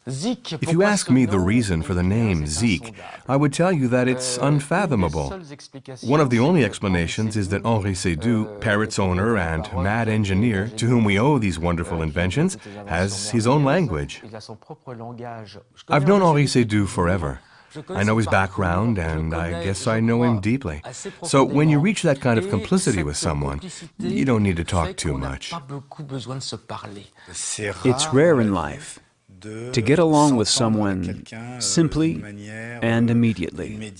If you ask me the reason for the name Zeke, I would tell you that it's unfathomable. One of the only explanations is that Henri Seydoux, Parrot's owner and mad engineer to whom we owe these wonderful inventions, has his own language. I've known Henri Seydoux forever. I know his background, and I guess I know him deeply. So when you reach that kind of complicity with someone, you don't need to talk too much. It's rare in life to get along with someone simply and immediately.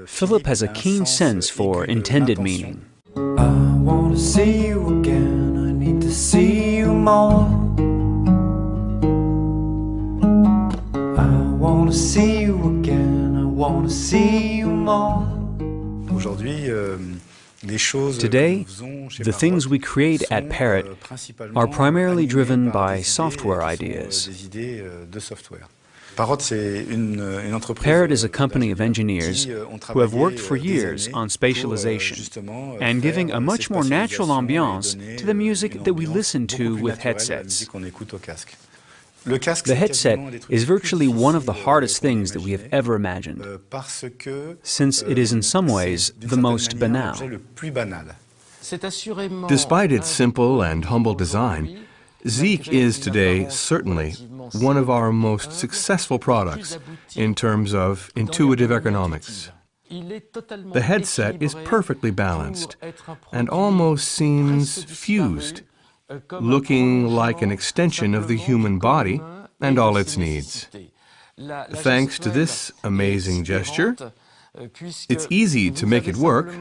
Philip has a keen sense for intended meaning. I want to see you again, I need to see you more. I want to see you again, I want to see you more. Today, the things we create at Parrot are primarily driven by software ideas. Parrot is a company of engineers who have worked for years on spatialization and giving a much more natural ambiance to the music that we listen to with headsets. The headset is virtually one of the hardest things that we have ever imagined, since it is in some ways the most banal. Despite its simple and humble design, Zeke is today certainly one of our most successful products in terms of intuitive ergonomics. The headset is perfectly balanced and almost seems fused, looking like an extension of the human body and all its needs. Thanks to this amazing gesture, it's easy to make it work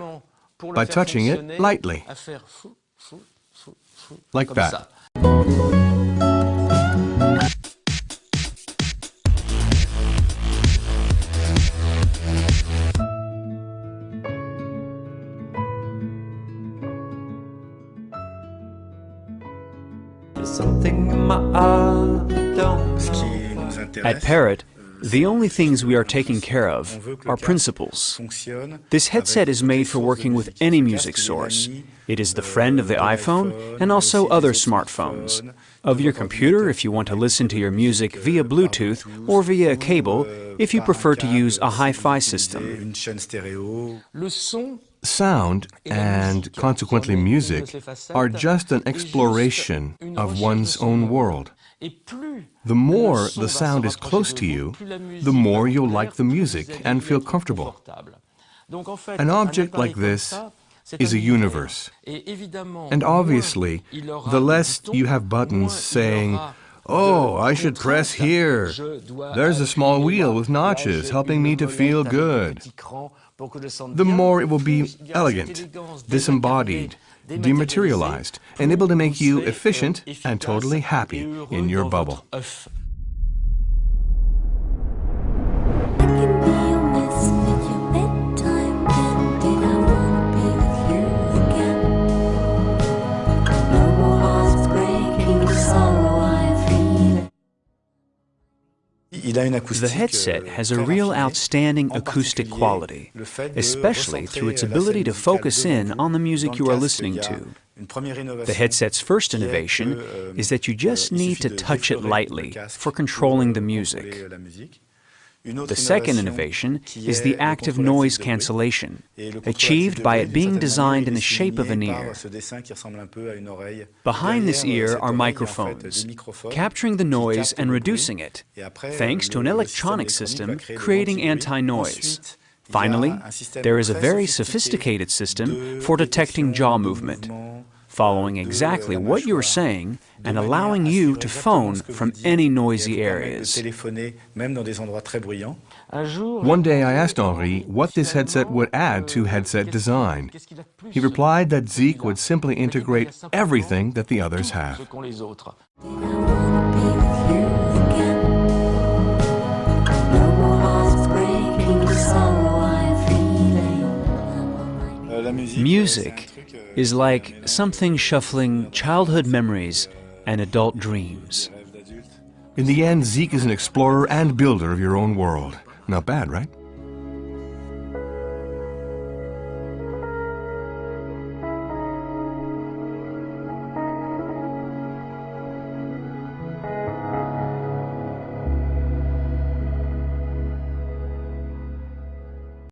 by touching it lightly, like that. Something in my eye, I don't know. At Parrot, the only things we are taking care of are principles. This headset is made for working with any music source. It is the friend of the iPhone and also other smartphones. Of your computer if you want to listen to your music via Bluetooth or via a cable if you prefer to use a hi-fi system. Sound, and consequently music, are just an exploration of one's own world. The more the sound is close to you, the more you'll like the music and feel comfortable. An object like this is a universe. And obviously, the less you have buttons saying, "Oh, I should press here. There's a small wheel with notches helping me to feel good," the more it will be elegant, disembodied, dematerialized, and able to make you efficient and totally happy in your bubble. The headset has a real outstanding acoustic quality, especially through its ability to focus in on the music you are listening to. The headset's first innovation is that you just need to touch it lightly for controlling the music. The second innovation is the active noise cancellation, achieved by it being designed in the shape of an ear. Behind this ear are microphones, capturing the noise and reducing it, thanks to an electronic system creating anti-noise. Finally, there is a very sophisticated system for detecting jaw movement, following exactly what you are saying and allowing you to phone from any noisy areas. One day I asked Henri what this headset would add to headset design. He replied that Zeke would simply integrate everything that the others have. Music is like something shuffling childhood memories and adult dreams. In the end, Zeke is an explorer and builder of your own world. Not bad, right?